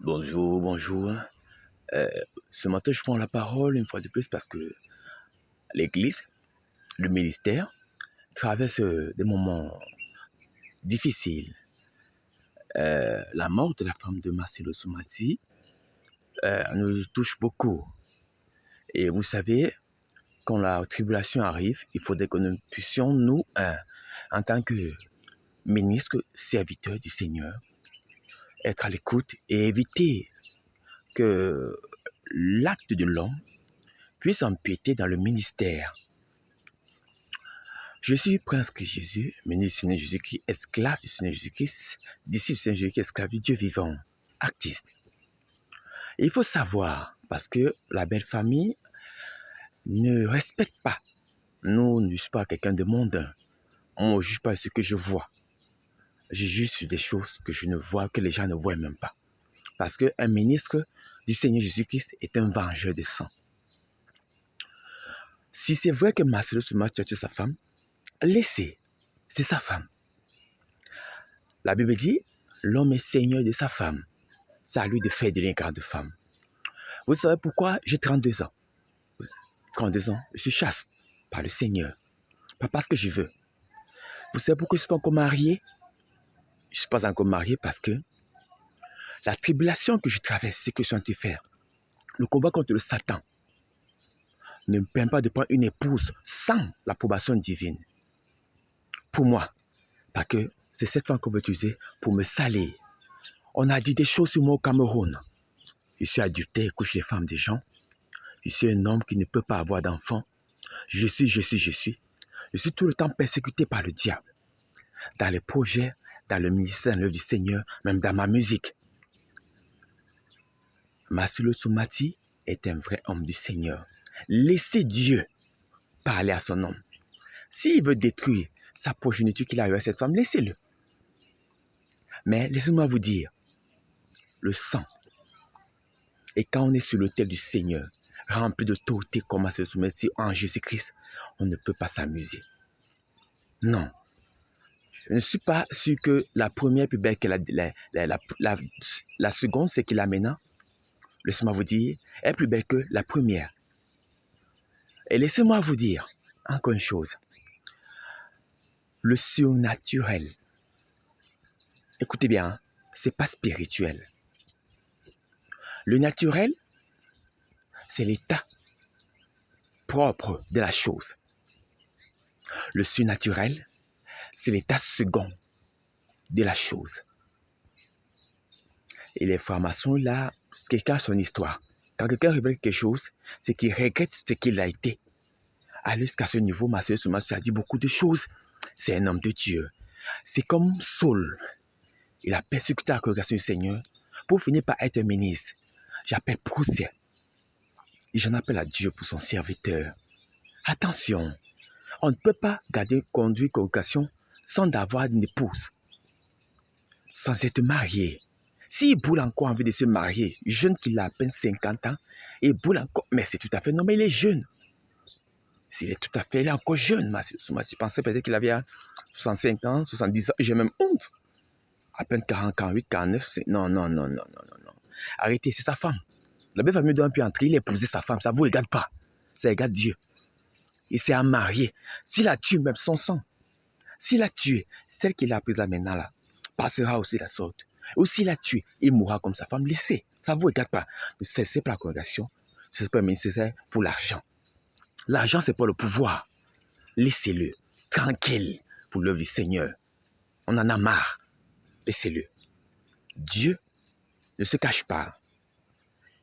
Bonjour, bonjour. Euh, Ce matin, je prends la parole une fois de plus parce que l'Église, le ministère, traverse des moments difficiles. La mort de la femme de Marcelo Soumati nous touche beaucoup. Et vous savez, quand la tribulation arrive, il faudrait que nous puissions, nous, en tant que ministres, serviteurs du Seigneur, être à l'écoute et éviter que l'acte de l'homme puisse empiéter dans le ministère. Je suis prince Christ Jésus, ministre du Seigneur Jésus-Christ, esclave du Seigneur Jésus-Christ, disciple du Seigneur Jésus-Christ, esclave du Dieu vivant, artiste. Et il faut savoir, parce que la belle famille ne respecte pas. Nous ne juge pas quelqu'un de mondain. On ne juge pas ce que je vois. Je juge sur des choses que je ne vois, que les gens ne voient même pas. Parce qu'un ministre du Seigneur Jésus-Christ est un vengeur de sang. Si c'est vrai que Marcelo Soumati a tué sa femme, laissez, c'est sa femme. La Bible dit, l'homme est seigneur de sa femme. C'est à lui de faire de l'égard de femme. Vous savez pourquoi j'ai 32 ans? 32 ans, je suis chaste par le Seigneur. Pas parce que je veux. Vous savez pourquoi je ne suis pas encore marié? Je ne suis pas encore marié parce que la tribulation que je traverse, c'est que je suis en train de faire. Le combat contre le Satan ne me permet pas de prendre une épouse sans l'approbation divine. Pour moi, parce que c'est cette femme qu'on veut utiliser pour me salir. On a dit des choses sur moi au Cameroun. Je suis adultère, couche les femmes des gens. Je suis un homme qui ne peut pas avoir d'enfant. Je suis. Je suis tout le temps persécuté par le diable. Dans les projets, dans le ministère, dans l'œuvre du Seigneur, même dans ma musique. Marcelo Soumati est un vrai homme du Seigneur. Laissez Dieu parler à son homme. S'il veut détruire sa progéniture qu'il a eu à cette femme, laissez-le. Mais laissez-moi vous dire, le sang, et quand on est sur l'autel du Seigneur, rempli d'autorité comme Marcelo Soumati en Jésus-Christ, on ne peut pas s'amuser. Non. Je ne suis pas sûr que la première est plus belle que la seconde, c'est qu'il a maintenant. Laissez-moi vous dire, est plus belle que la première. Et laissez-moi vous dire encore une chose. Le surnaturel, écoutez bien, hein, c'est pas spirituel. Le naturel, c'est l'état propre de la chose. Le surnaturel, c'est l'état second de la chose. Et les formations là, quelqu'un a son histoire. Quand quelqu'un révèle quelque chose, c'est qu'il regrette ce qu'il a été. Alors jusqu'à ce niveau, Marcelo Soumati a dit beaucoup de choses. C'est un homme de Dieu. C'est comme Saul. Il a persécuté la congrégation du Seigneur pour finir par être un ministre. J'appelle procès. Et j'en appelle à Dieu pour son serviteur. Attention, on ne peut pas conduire une congrégation sans avoir une épouse, sans être marié. S'il boule encore envie de se marier, jeune qu'il a à peine 50 ans, il boule encore, mais c'est tout à fait normal, il est jeune. Il est encore jeune, Marcelo Soumati. Je pensais peut-être qu'il avait 65 ans, 70 ans, j'ai même honte. À peine 40, 48, 49, c'est... Non. Arrêtez, c'est sa femme. La belle famille doit un peu entrer, il a épousé sa femme, ça ne vous regarde pas. Ça regarde Dieu. Il s'est marié. S'il a tué même son sang, s'il a tué, celle qu'il a prise là maintenant, là, passera aussi la sorte. Ou s'il a tué, il mourra comme sa femme. Laissez, ça ne vous regarde pas. Ne cessez pas la congrégation, ce n'est pas nécessaire pour l'argent. L'argent, ce n'est pas le pouvoir. Laissez-le, tranquille, pour l'œuvre du Seigneur. On en a marre. Laissez-le. Dieu ne se cache pas.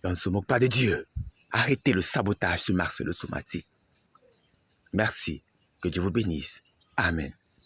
Et on ne se moque pas de Dieu. Arrêtez le sabotage sur Marcelo Soumati. Merci. Que Dieu vous bénisse. Amen.